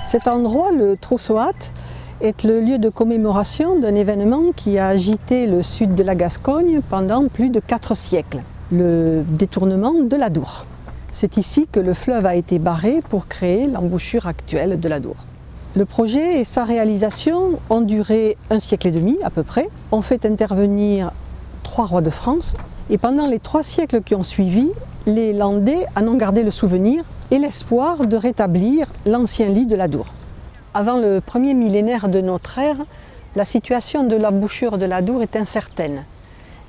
Cet endroit, le Trousseau est le lieu de commémoration d'un événement qui a agité le sud de la Gascogne pendant plus de 4 siècles, le détournement de l'Adour. C'est ici que le fleuve a été barré pour créer l'embouchure actuelle de l'Adour. Le projet et sa réalisation ont duré 1 siècle et demi à peu près, ont fait intervenir 3 rois de France et pendant les 3 siècles qui ont suivi, les Landais en ont gardé le souvenir et l'espoir de rétablir l'ancien lit de l'Adour. Avant le premier millénaire de notre ère, la situation de l'embouchure de l'Adour est incertaine,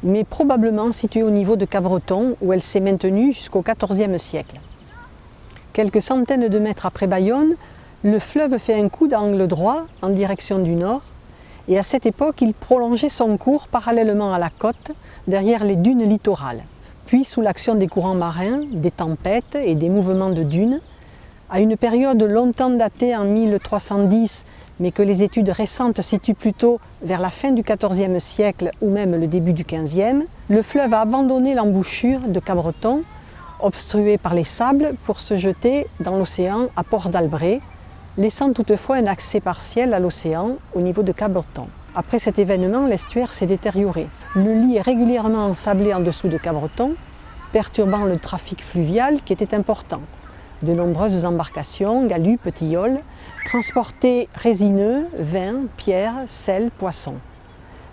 mais probablement située au niveau de Cabreton où elle s'est maintenue jusqu'au XIVe siècle. Quelques centaines de mètres après Bayonne, le fleuve fait un coup d'angle droit en direction du nord et à cette époque il prolongeait son cours parallèlement à la côte derrière les dunes littorales. Puis sous l'action des courants marins, des tempêtes et des mouvements de dunes, à une période longtemps datée en 1310 mais que les études récentes situent plutôt vers la fin du XIVe siècle ou même le début du XVe, le fleuve a abandonné l'embouchure de Cabreton, obstruée par les sables, pour se jeter dans l'océan à Port d'Albret, laissant toutefois un accès partiel à l'océan au niveau de Cabreton. Après cet événement, l'estuaire s'est détérioré. Le lit est régulièrement ensablé en dessous de Cabreton, perturbant le trafic fluvial qui était important. De nombreuses embarcations, galupes, tilleuls, transportaient résineux, vin, pierres, sel, poissons.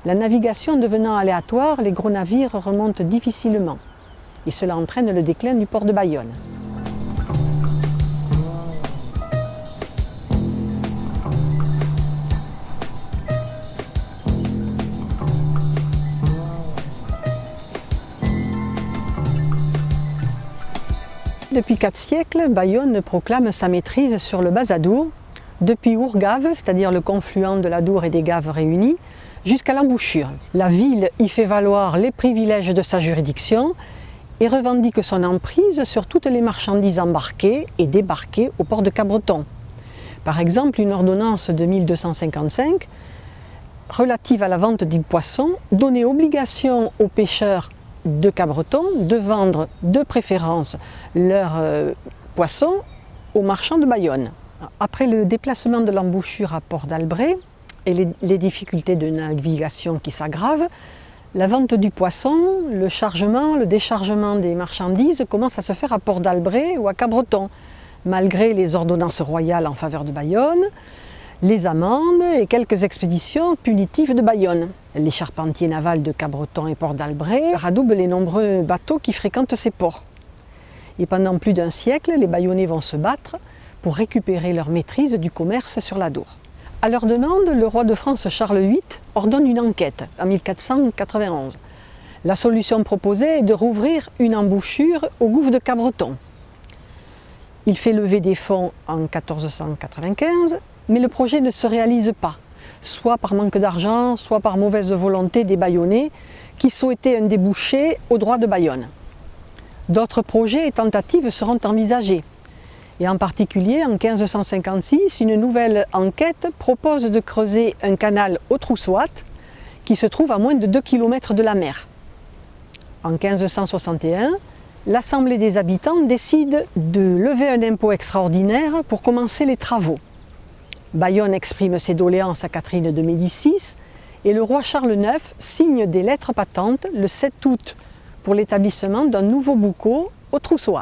La navigation devenant aléatoire, les gros navires remontent difficilement et cela entraîne le déclin du port de Bayonne. Depuis 4 siècles, Bayonne proclame sa maîtrise sur le bas Adour, depuis Ourgave, c'est-à-dire le confluent de l'Adour et des Gaves réunis, jusqu'à l'embouchure. La ville y fait valoir les privilèges de sa juridiction et revendique son emprise sur toutes les marchandises embarquées et débarquées au port de Cabreton. Par exemple, une ordonnance de 1255 relative à la vente des poissons donnait obligation aux pêcheurs de Cabreton de vendre de préférence leurs poissons aux marchands de Bayonne. Après le déplacement de l'embouchure à Port d'Albret et les difficultés de navigation qui s'aggravent, la vente du poisson, le chargement, le déchargement des marchandises commence à se faire à Port d'Albret ou à Cabreton, malgré les ordonnances royales en faveur de Bayonne, les amendes et quelques expéditions punitives de Bayonne. Les charpentiers navals de Cabreton et Port d'Albret radoubent les nombreux bateaux qui fréquentent ces ports. Et pendant plus d'1 siècle, les Bayonnais vont se battre pour récupérer leur maîtrise du commerce sur l'Adour. À leur demande, le roi de France Charles VIII ordonne une enquête en 1491. La solution proposée est de rouvrir une embouchure au gouffre de Cabreton. Il fait lever des fonds en 1495, mais le projet ne se réalise pas, soit par manque d'argent, soit par mauvaise volonté des Bayonnais qui souhaitaient un débouché au droit de Bayonne. D'autres projets et tentatives seront envisagés. Et en particulier, en 1556, une nouvelle enquête propose de creuser un canal au Trousseau qui se trouve à moins de 2 km de la mer. En 1561, l'Assemblée des habitants décide de lever un impôt extraordinaire pour commencer les travaux. Bayonne exprime ses doléances à Catherine de Médicis et le roi Charles IX signe des lettres patentes le 7 août pour l'établissement d'un nouveau boucau au Trousseau.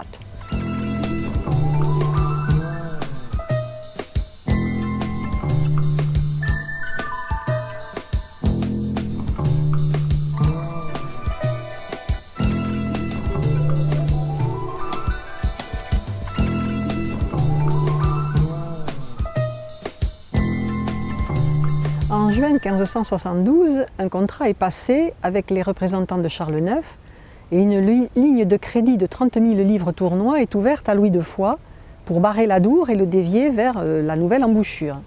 En juin 1572, un contrat est passé avec les représentants de Charles IX et une ligne de crédit de 30 000 livres tournois est ouverte à Louis de Foix pour barrer l'Adour et le dévier vers la nouvelle embouchure.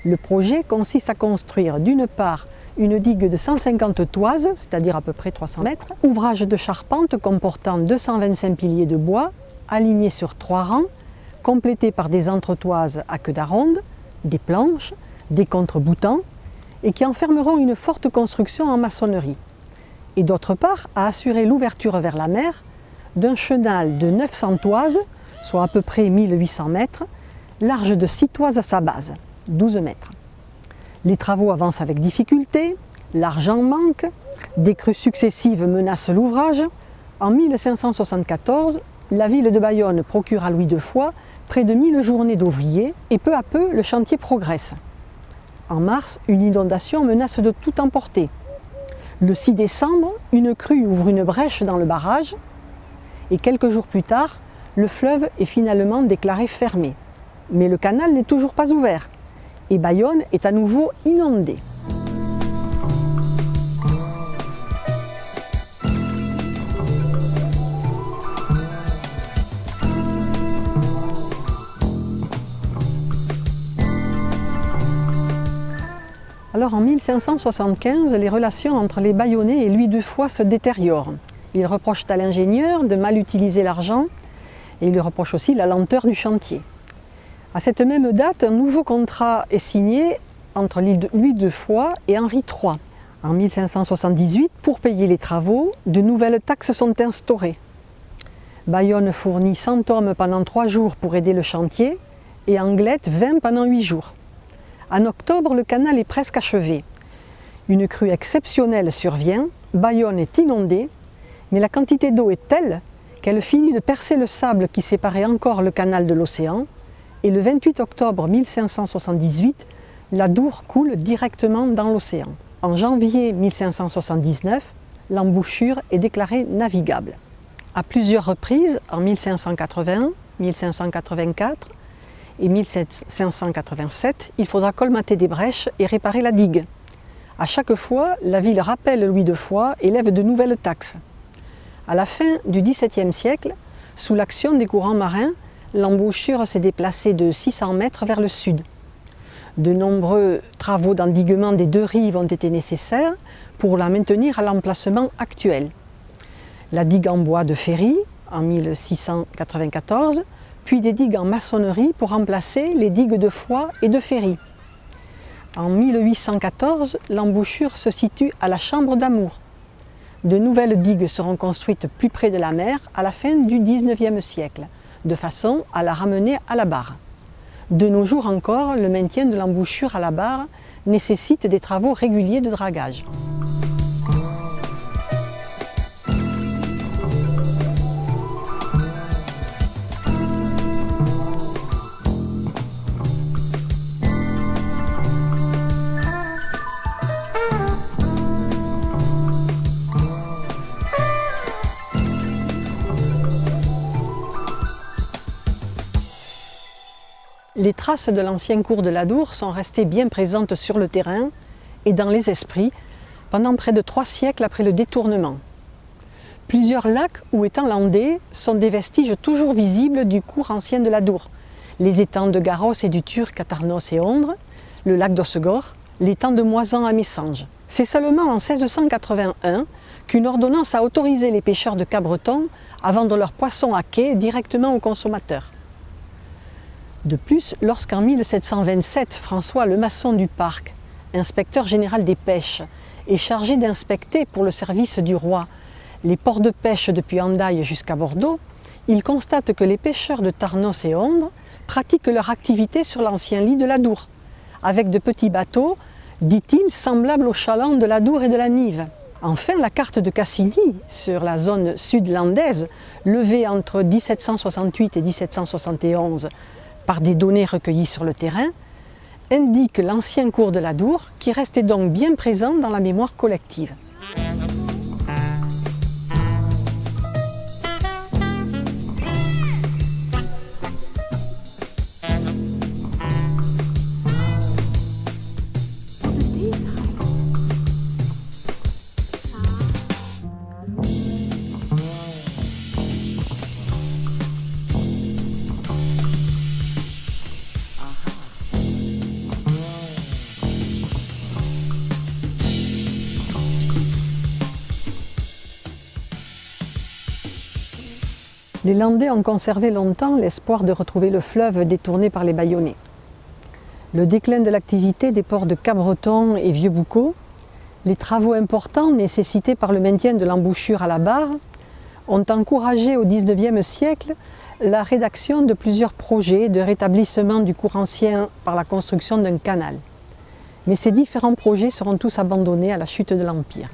Le projet consiste à construire d'une part une digue de 150 toises, c'est-à-dire à peu près 300 mètres, ouvrage de charpente comportant 225 piliers de bois alignés sur 3 rangs, complétés par des entretoises à queue d'aronde, des planches, des contre-boutants et qui enfermeront une forte construction en maçonnerie. Et d'autre part, à assurer l'ouverture vers la mer d'un chenal de 900 toises, soit à peu près 1800 mètres, large de 6 toises à sa base, 12 mètres. Les travaux avancent avec difficulté, l'argent manque, des crues successives menacent l'ouvrage. En 1574, la ville de Bayonne procure à Louis de Foix près de 1000 journées d'ouvriers et peu à peu le chantier progresse. En mars, une inondation menace de tout emporter. Le 6 décembre, une crue ouvre une brèche dans le barrage et quelques jours plus tard, le fleuve est finalement déclaré fermé. Mais le canal n'est toujours pas ouvert et Bayonne est à nouveau inondée. Alors en 1575, les relations entre les Bayonnais et Louis de Foix se détériorent. Ils reprochent à l'ingénieur de mal utiliser l'argent et ils lui reprochent aussi la lenteur du chantier. À cette même date, un nouveau contrat est signé entre Louis de Foix et Henri III. En 1578, pour payer les travaux, de nouvelles taxes sont instaurées. Bayonne fournit 100 hommes pendant 3 jours pour aider le chantier et Anglet 20 pendant 8 jours. En octobre, le canal est presque achevé. Une crue exceptionnelle survient, Bayonne est inondée, mais la quantité d'eau est telle qu'elle finit de percer le sable qui séparait encore le canal de l'océan, et le 28 octobre 1578, la Dour coule directement dans l'océan. En janvier 1579, l'embouchure est déclarée navigable. À plusieurs reprises, en 1581, 1584, et 1587, il faudra colmater des brèches et réparer la digue. À chaque fois, la ville rappelle Louis de Foix et lève de nouvelles taxes. À la fin du XVIIe siècle, sous l'action des courants marins, l'embouchure s'est déplacée de 600 mètres vers le sud. De nombreux travaux d'endiguement des 2 rives ont été nécessaires pour la maintenir à l'emplacement actuel. La digue en bois de Ferry, en 1694, puis des digues en maçonnerie pour remplacer les digues de Foix et de Ferry. En 1814, l'embouchure se situe à la Chambre d'Amour. De nouvelles digues seront construites plus près de la mer à la fin du XIXe siècle, de façon à la ramener à la barre. De nos jours encore, le maintien de l'embouchure à la barre nécessite des travaux réguliers de dragage. Les traces de l'ancien cours de la Dour sont restées bien présentes sur le terrain et dans les esprits pendant près de 3 siècles après le détournement. Plusieurs lacs ou étangs landais sont des vestiges toujours visibles du cours ancien de la Dour. Les étangs de Garros et du Turc à Tarnos et Ondres, le lac d'Ossegor, l'étang de Moisan à Messanges. C'est seulement en 1681 qu'une ordonnance a autorisé les pêcheurs de Cabreton à vendre leurs poissons à quai directement aux consommateurs. De plus, lorsqu'en 1727, François Lemasson du Parc, inspecteur général des pêches, est chargé d'inspecter pour le service du roi les ports de pêche depuis Hendaye jusqu'à Bordeaux, il constate que les pêcheurs de Tarnos et Ondres pratiquent leur activité sur l'ancien lit de la Dour, avec de petits bateaux, dit-il, semblables aux chalands de la Dour et de la Nive. Enfin, la carte de Cassini, sur la zone sud-landaise, levée entre 1768 et 1771, par des données recueillies sur le terrain, indique l'ancien cours de la Dour qui restait donc bien présent dans la mémoire collective. Les Landais ont conservé longtemps l'espoir de retrouver le fleuve détourné par les Bayonnais. Le déclin de l'activité des ports de Cabreton et Vieux-Boucau, les travaux importants nécessités par le maintien de l'embouchure à la barre, ont encouragé au XIXe siècle la rédaction de plusieurs projets de rétablissement du cours ancien par la construction d'un canal. Mais ces différents projets seront tous abandonnés à la chute de l'Empire.